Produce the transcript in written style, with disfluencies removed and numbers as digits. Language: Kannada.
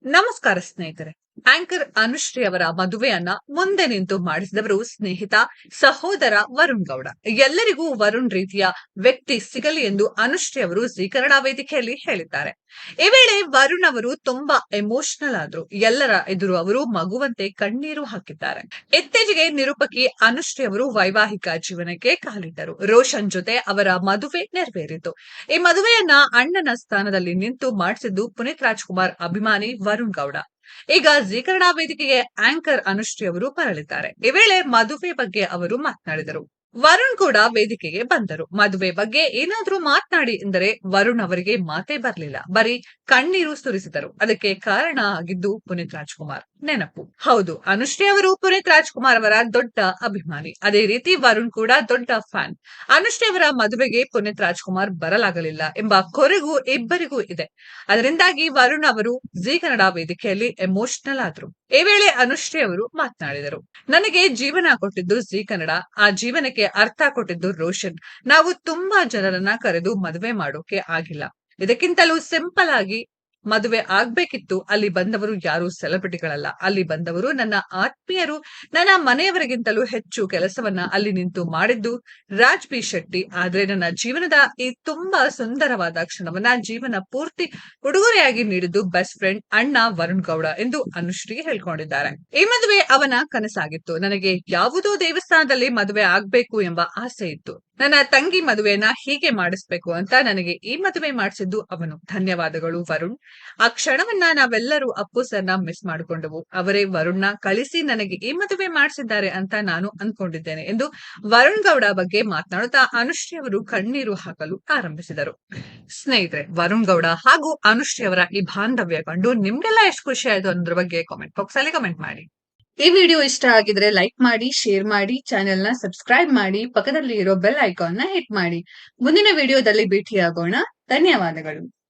ನಮಸ್ಕಾರ ಸ್ನೇಹಿತರೆ. ಆಂಕರ್ ಅನುಶ್ರೀ ಅವರ ಮದುವೆಯನ್ನ ಮುಂದೆ ನಿಂತು ಮಾಡಿಸಿದವರು ಸ್ನೇಹಿತ, ಸಹೋದರ ವರುಣ್ ಗೌಡ. ಎಲ್ಲರಿಗೂ ವರುಣ್ ರೀತಿಯ ವ್ಯಕ್ತಿ ಸಿಗಲಿ ಎಂದು ಅನುಶ್ರೀ ಅವರು ಜೀ ಕನ್ನಡ ವೇದಿಕೆಯಲ್ಲಿ ಹೇಳಿದ್ದಾರೆ. ಈ ವೇಳೆ ವರುಣ್ ಅವರು ತುಂಬಾ ಎಮೋಷನಲ್ ಆದ್ರು. ಎಲ್ಲರ ಎದುರು ಅವರು ಮಗುವಂತೆ ಕಣ್ಣೀರು ಹಾಕಿದ್ದಾರೆ. ಇತ್ತೀಚೆಗೆ ನಿರೂಪಕಿ ಅನುಶ್ರೀ ಅವರು ವೈವಾಹಿಕ ಜೀವನಕ್ಕೆ ಕಾಲಿಟ್ಟರು. ರೋಷನ್ ಜೊತೆ ಅವರ ಮದುವೆ ನೆರವೇರಿತು. ಈ ಮದುವೆಯನ್ನ ಅಣ್ಣನ ಸ್ಥಾನದಲ್ಲಿ ನಿಂತು ಮಾಡಿಸಿದ್ದು ಪುನೀತ್ ರಾಜ್ಕುಮಾರ್ ಅಭಿಮಾನಿ ವರುಣ್ ಗೌಡ. ಈಗ ಜೀ ಕನ್ನಡ ವೇದಿಕೆಗೆ ಆಂಕರ್ ಅನುಶ್ರೀ ಅವರು ಬರಲಿದ್ದಾರೆ. ಈ ವೇಳೆ ಮದುವೆ ಬಗ್ಗೆ ಅವರು ಮಾತನಾಡಿದರು. ವರುಣ್ ಕೂಡ ವೇದಿಕೆಗೆ ಬಂದರು. ಮದುವೆ ಬಗ್ಗೆ ಏನಾದ್ರೂ ಮಾತನಾಡಿ ಎಂದರೆ ವರುಣ್ ಅವರಿಗೆ ಮಾತೇ ಬರಲಿಲ್ಲ. ಬರೀ ಕಣ್ಣೀರು ಸುರಿಸಿದರು. ಅದಕ್ಕೆ ಕಾರಣ ಆಗಿದ್ದು ಪುನೀತ್ ರಾಜ್ಕುಮಾರ್ ನೆನಪು. ಹೌದು, ಅನುಶ್ರೀ ಅವರು ಪುನೀತ್ ರಾಜ್ಕುಮಾರ್ ಅವರ ದೊಡ್ಡ ಅಭಿಮಾನಿ. ಅದೇ ರೀತಿ ವರುಣ್ ಕೂಡ ದೊಡ್ಡ ಫ್ಯಾನ್. ಅನುಶ್ರೀ ಅವರ ಮದುವೆಗೆ ಪುನೀತ್ ರಾಜ್ಕುಮಾರ್ ಬರಲಾಗಲಿಲ್ಲ ಎಂಬ ಕೊರಗು ಇಬ್ಬರಿಗೂ ಇದೆ. ಅದರಿಂದಾಗಿ ವರುಣ್ ಅವರು ಜೀ ಕನ್ನಡ ವೇದಿಕೆಯಲ್ಲಿ ಎಮೋಷನಲ್ ಆದ್ರು. ಈ ವೇಳೆ ಅನುಶ್ರೀ ಅವರು ಮಾತನಾಡಿದರು. ನನಗೆ ಜೀವನ ಕೊಟ್ಟಿದ್ದು ಜೀ ಕನ್ನಡ, ಆ ಜೀವನಕ್ಕೆ ಅರ್ಥ ಕೊಟ್ಟಿದ್ದು ರೋಷನ್. ನಾವು ತುಂಬಾ ಜನರನ್ನ ಕರೆದು ಮದುವೆ ಮಾಡೋಕೆ ಆಗಿಲ್ಲ. ಇದಕ್ಕಿಂತಲೂ ಸಿಂಪಲ್ ಆಗಿ ಮದುವೆ ಆಗ್ಬೇಕಿತ್ತು. ಅಲ್ಲಿ ಬಂದವರು ಯಾರು ಸೆಲೆಬ್ರಿಟಿಗಳಲ್ಲ. ಅಲ್ಲಿ ಬಂದವರು ನನ್ನ ಆತ್ಮೀಯರು. ನನ್ನ ಮನೆಯವರಿಗಿಂತಲೂ ಹೆಚ್ಚು ಕೆಲಸವನ್ನ ಅಲ್ಲಿ ನಿಂತು ಮಾಡಿದ್ದು ರಾಜ್ ಬಿ ಶೆಟ್ಟಿ. ಆದ್ರೆ ನನ್ನ ಜೀವನದ ಈ ತುಂಬಾ ಸುಂದರವಾದ ಕ್ಷಣವನ್ನ ಜೀವನ ಪೂರ್ತಿ ಉಡುಗೊರೆಯಾಗಿ ನೀಡಿದ್ದು ಬೆಸ್ಟ್ ಫ್ರೆಂಡ್ ಅಣ್ಣ ವರುಣ್ ಗೌಡ ಎಂದು ಅನುಶ್ರೀ ಹೇಳ್ಕೊಂಡಿದ್ದಾರೆ. ಈ ಮದುವೆ ಅವನ ಕನಸಾಗಿತ್ತು. ನನಗೆ ಯಾವುದೋ ದೇವಸ್ಥಾನದಲ್ಲಿ ಮದುವೆ ಆಗ್ಬೇಕು ಎಂಬ ಆಸೆ ಇತ್ತು. ನನ್ನ ತಂಗಿ ಮದುವೆನ ಹೀಗೆ ಮಾಡಿಸ್ಬೇಕು ಅಂತ ನನಗೆ ಈ ಮದುವೆ ಮಾಡಿಸಿದ್ದು ಅವನು. ಧನ್ಯವಾದಗಳು ವರುಣ್. ಆ ಕ್ಷಣವನ್ನ ನಾವೆಲ್ಲರೂ ಅಪ್ಪು ಸರ್ನ ಮಿಸ್ ಮಾಡಿಕೊಂಡವು. ಅವರೇ ವರುಣ್ನ ಕಳಿಸಿ ನನಗೆ ಈ ಮದುವೆ ಮಾಡಿಸಿದ್ದಾರೆ ಅಂತ ನಾನು ಅನ್ಕೊಂಡಿದ್ದೇನೆ ಎಂದು ವರುಣ್ ಗೌಡ ಬಗ್ಗೆ ಮಾತನಾಡುತ್ತಾ ಅನುಶ್ರೀ ಅವರು ಕಣ್ಣೀರು ಹಾಕಲು ಆರಂಭಿಸಿದರು. ಸ್ನೇಹಿತರೆ, ವರುಣ್ ಗೌಡ ಹಾಗೂ ಅನುಶ್ರೀ ಅವರ ಈ ಬಾಂಧವ್ಯ ಕಂಡು ನಿಮ್ಗೆಲ್ಲ ಎಷ್ಟು ಖುಷಿ ಆಯ್ತು ಅನ್ನೋದ್ರ ಬಗ್ಗೆ ಕಾಮೆಂಟ್ ಬಾಕ್ಸ್ ಅಲ್ಲಿ ಕಮೆಂಟ್ ಮಾಡಿ. ಈ ವಿಡಿಯೋ ಇಷ್ಟ ಆಗಿದ್ರೆ ಲೈಕ್ ಮಾಡಿ, ಶೇರ್ ಮಾಡಿ, ಚಾನೆಲ್ ನ ಸಬ್ಸ್ಕ್ರೈಬ್ ಮಾಡಿ, ಪಕ್ಕದಲ್ಲಿ ಇರೋ ಬೆಲ್ ಐಕಾನ್ ನ ಹಿಟ್ ಮಾಡಿ. ಮುಂದಿನ ವಿಡಿಯೋದಲ್ಲಿ ಭೇಟಿಯಾಗೋಣ. ಧನ್ಯವಾದಗಳು.